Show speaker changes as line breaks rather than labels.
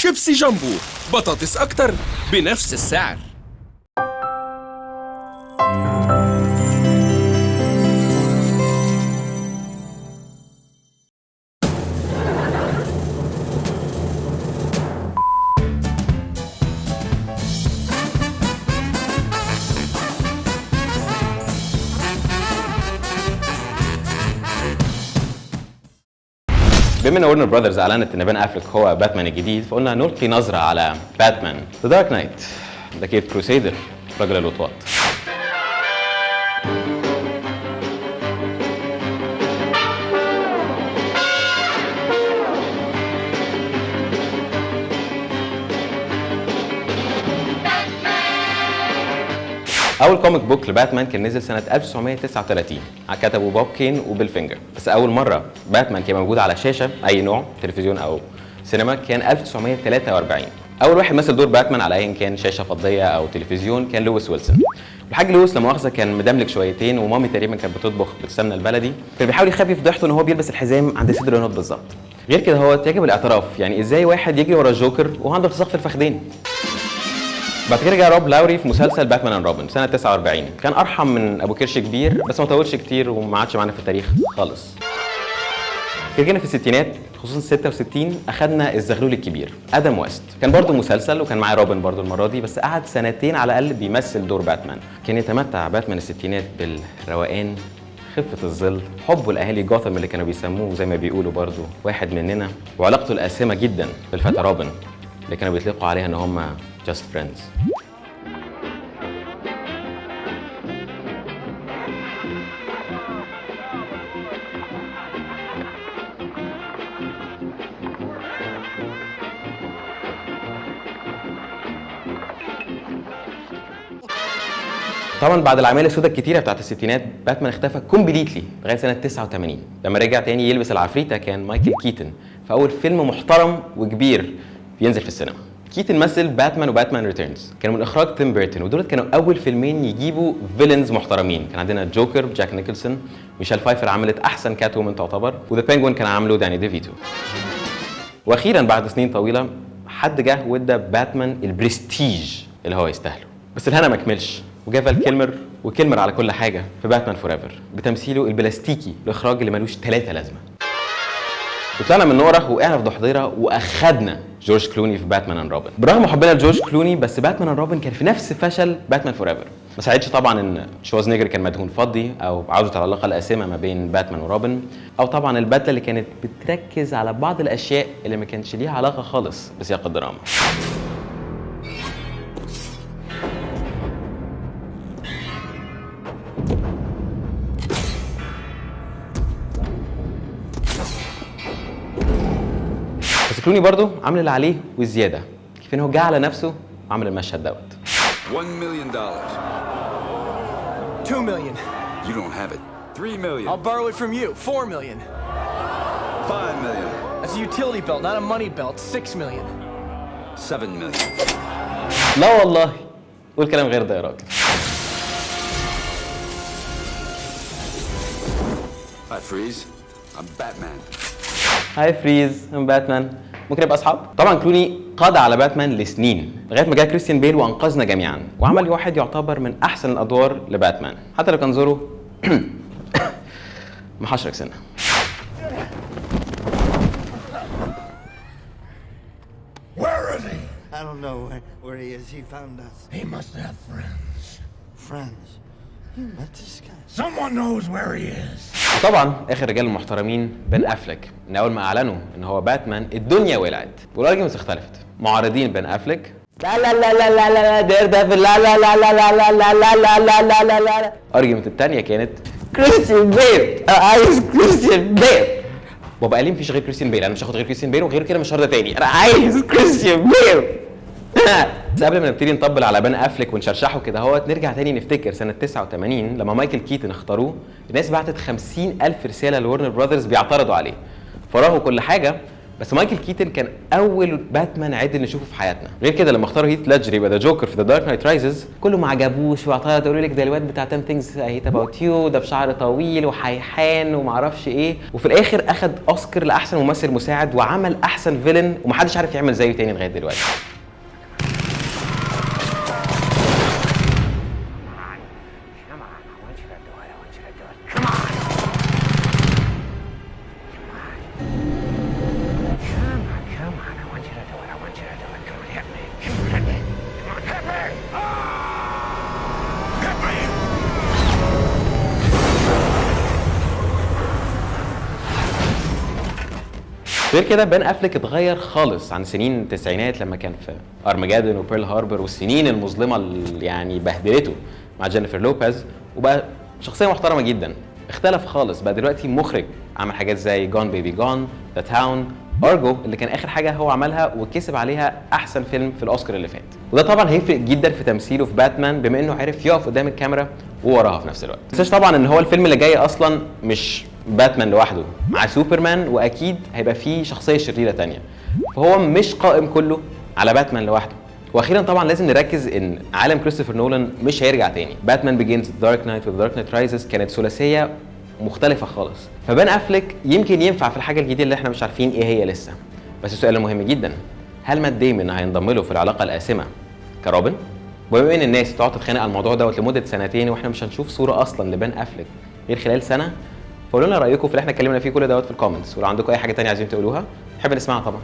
شيبسي جامبو، بطاطس أكتر بنفس السعر.
بما ان ورنر براذرز اعلنت ان بين افليك هو باتمان الجديد، فقلنا نلقي نظره على باتمان ذا دارك نايت، ذا كيت كروسيدر، رجل الوطواط. اول كوميك بوك لباتمان كان نزل سنه 1939، كتبه بوب كين وبيل فينجر. بس اول مره باتمان كان موجود على شاشه اي نوع، تلفزيون او سينما، كان 1943. اول واحد مثل دور باتمان على ايا كان شاشه فضيه او تلفزيون كان لويس ويلسون. الحاج لويس لا مؤاخذه كان مدملك شويتين، ومامي تقريبا كانت بتطبخ بالسمنه البلدي، كان بيحاول يخفف فضيحته ان هو بيلبس الحزام عند صدر النوت بالظبط. غير كده هو يجب الاعتراف، يعني ازاي واحد يجري ورا الجوكر وعنده التصاق في الفخذين. بعد كده جه روب لاوري في مسلسل باتمان اند روبن سنه 49، كان ارحم من ابو كرش كبير بس ما طولش كتير وما عادش معانا في التاريخ خالص. جينا في الستينات خصوصا 66 اخدنا الزغلول الكبير ادم ويست، كان برضه مسلسل وكان معاه روبن برضه المره دي، بس قعد سنتين على الاقل بيمثل دور باتمان. كان يتمتع باتمان الستينات بالروقان، خفة الظل، حبه لاهالي جوثام اللي كانوا بيسموه زي ما بيقولوا برضه واحد مننا، وعلاقته القاسمه جدا بالفتى روبن اللي كانوا بيطلقوا عليها ان هم just friends. طبعا بعد الاعمال السوداء الكتيره بتاعت الستينات باتمان اختفى كومبليتلي لغايه سنه 89. لما رجع تاني يلبس العفريته كان مايكل كيتن في اول فيلم محترم وكبير ينزل في السينما. كيتن مثل باتمان وباتمان ريتيرنز، كانوا من اخراج تيم بيرتون، ودول كانوا اول فيلمين يجيبوا فيلنز محترمين. كان عندنا جوكر بجاك نيكلسون، ميشيل فايفر عملت احسن كات وومن تعتبر، وذا بينجوين كان عامله داني ديفيتو. واخيرا بعد سنين طويله حد جه وادى باتمان البرستيج اللي هو يستاهله. بس الهنا ما كملش، وجا فال كيلمر وكيلمر على كل حاجه في باتمان فور ايفر بتمثيله البلاستيكي، الاخراج اللي ملوش 3 لازمه. وطلعنا من نوره وقعنا في ضحضيره واخدنا جورج كلوني في باتمان اند روبن. برغم حبنا لجورج كلوني بس باتمان اند روبن كان في نفس فشل باتمان فور ايفر. ما ساعدش طبعا ان شوازنيجر كان مدهون فضي، او عوده العلاقه القاسمه ما بين باتمان وروبن، او طبعا البدله اللي كانت بتركز على بعض الاشياء اللي ما كانش ليها علاقه خالص بسياق الدراما. بس كلوني برضه عامل اللي عليه والزياده، كيف ان هو جه على نفسه وعمل المشهد دوت.
$1 million.
2 million.
You don't have it. 3 million.
I'll borrow it from you. 4 million.
5 million.
That's a utility belt, not a money belt. 6 million.
7 million.
لا والله قول كلام غير ده يا راجل.
Hi, Freeze. I'm Batman.
هاي فريز، ام باتمان، ممكن نبقى اصحاب؟ طبعا كلوني قضى على باتمان لسنين لغايه ما جه كريستيان بيل وانقذنا جميعا، وعمل واحد يعتبر من احسن الادوار لباتمان، حتى لو كان زوره محشرك سنه.
Where is he?
I don't know where he is. He found us.
He must have friends.
Friends. You met this guy?
Someone knows where he is.
وطبعا اخر رجال المحترمين بين افليك، ان اول ما اعلنوا ان هو باتمان الدنيا ولعت والارجيومنتس اختلفت. معارضين بين افليك لا لا لا لا لا لا دير ديفل لا لا لا لا لا لا لا لا لا لا لا لا. الارجيومنت الثانيه كانت كريستيان بيل، عايز كريستيان بيل. بابا قال لي مفيش غير كريستيان بيل، انا مش هاخد غير كريستيان بيل وغير كده مش هرضى تاني، انا عايز كريستيان بيل. بس قبل ما نبتدي نطبل على بان افليك ونشرشحه كده اهوت، نرجع تاني نفتكر سنه 89 لما مايكل كيتن اختاروه. الناس بعتت 50,000 رساله لورنر براذرز بيعترضوا عليه، فراهوا كل حاجه بس مايكل كيتن كان اول باتمان عادل نشوفه في حياتنا. غير كده لما اختاروا هيث ليدجر يبقى ذا جوكر في ذا دارك نايت رايزز كله ما عجبوش واعترض، يقولوا لك ده الواد بتاع 10 ثينجز هيت اباوت يو، ده بشعر طويل وحيحان وما اعرفش ايه. وفي الاخر اخد اوسكار لاحسن ممثل مساعد وعمل احسن فيلن ومحدش عارف يعمل زيه تاني لغايه دلوقتي. غير كده بان افليك اتغير خالص عن سنين التسعينات لما كان في ارمجادن وبيرل هاربر والسنين المظلمه اللي يعني بهدلته مع جينيفر لوبيز، وبقى شخصيه محترمه جدا. اختلف خالص، بقى دلوقتي مخرج عمل حاجات زي جون بيبي جون، ذا تاون، ارجو اللي كان اخر حاجه هو عملها وكسب عليها احسن فيلم في الاوسكار اللي فات. وده طبعا هيفرق جدا في تمثيله في باتمان بما انه عرف يقف قدام الكاميرا ووراها في نفس الوقت. ما تنساش طبعا ان هو الفيلم اللي جاي اصلا مش باتمان لوحده، مع سوبرمان، واكيد هيبقى فيه شخصيه شريره تانية، فهو مش قائم كله على باتمان لوحده. واخيرا طبعا لازم نركز ان عالم كريستوفر نولان مش هيرجع تاني. باتمان بيجينز، دارك نايت ودارك نايت رايزز كانت ثلاثيه مختلفه خالص، فبان افليك يمكن ينفع في الحاجه الجديده اللي احنا مش عارفين ايه هي لسه. بس السؤال المهم جدا، هل مات ديمون هينضم له في العلاقه القاسمه كروبن؟ وبما ان الناس تقعد تتخانق على الموضوع دوت لمده سنتين واحنا مش هنشوف صوره اصلا لبان افليك غير خلال سنه، فقولوا لنا رايكم في اللي احنا اتكلمنا فيه كل دوت في الكومنتس، ولو عندكم اي حاجه ثانيه عايزين تقولوها نحب نسمعها طبعا.